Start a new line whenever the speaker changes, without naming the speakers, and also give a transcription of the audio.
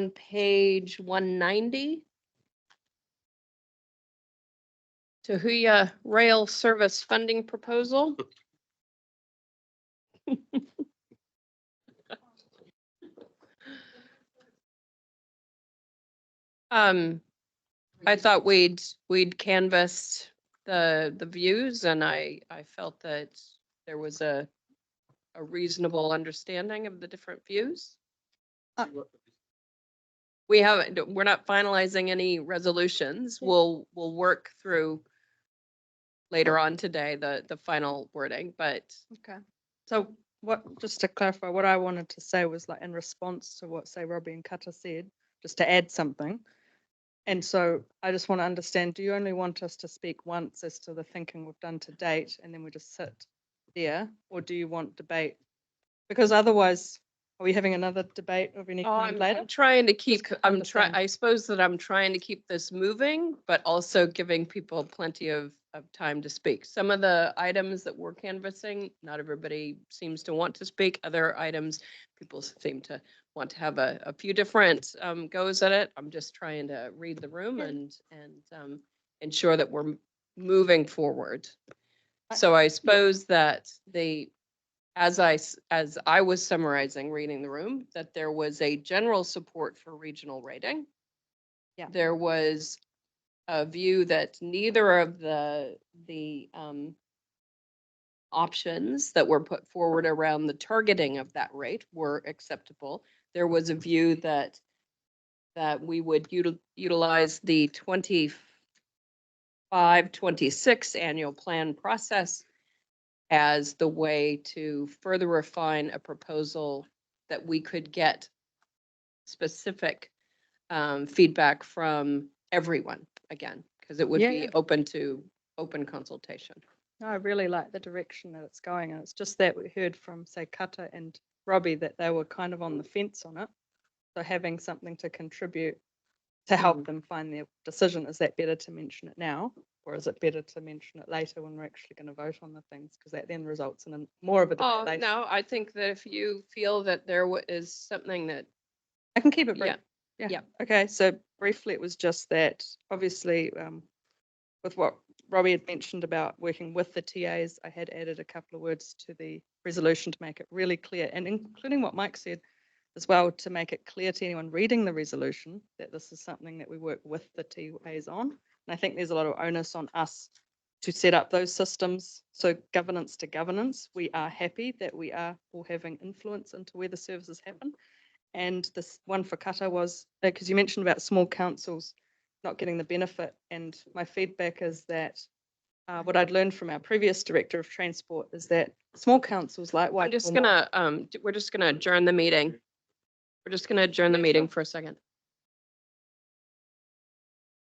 page 190. To Huia Rail Service Funding Proposal. I thought we'd canvassed the views, and I felt that there was a reasonable understanding of the different views. We're not finalizing any resolutions. We'll work through later on today the final wording, but
okay. So just to clarify, what I wanted to say was, like, in response to what, say, Robbie and Kata said, just to add something. And so I just want to understand, do you only want us to speak once as to the thinking we've done to date and then we just sit there, or do you want debate? Because otherwise, are we having another debate of any kind later?
I'm trying to keep,
understand.
I suppose that I'm trying to keep this moving, but also giving people plenty of time to speak. Some of the items that we're canvassing, not everybody seems to want to speak. Other items, people seem to want to have a few different goes at it. I'm just trying to read the room and ensure that we're moving forward. So I suppose that as I was summarizing, reading the room, that there was a general support for regional rating.
Yeah.
There was a view that neither of the options that were put forward around the targeting of that rate were acceptable. There was a view that we would utilize the 25-26 annual plan process as the way to further refine a proposal that we could get specific feedback from everyone again, because it would be open consultation.
No, I really like the direction that it's going, and it's just that we heard from, say, Kata and Robbie that they were kind of on the fence on it. So having something to contribute to help them find their decision, is that better to mention it now, or is it better to mention it later when we're actually going to vote on the things? Because that then results in more of a debate later.
No, I think that if you feel that there is something that
I can keep it brief.
Yeah.
Okay, so briefly, it was just that, obviously, with what Robbie had mentioned about working with the TAs, I had added a couple of words to the resolution to make it really clear, and including what Mike said as well, to make it clear to anyone reading the resolution that this is something that we work with the TAs on. And I think there's a lot of onus on us to set up those systems. So governance to governance, we are happy that we are all having influence into where the services happen. And this one for Kata was, because you mentioned about small councils not getting the benefit, and my feedback is that what I'd learned from our previous director of transport is that small councils like White.
We're just gonna adjourn the meeting. We're just gonna adjourn the meeting for a second.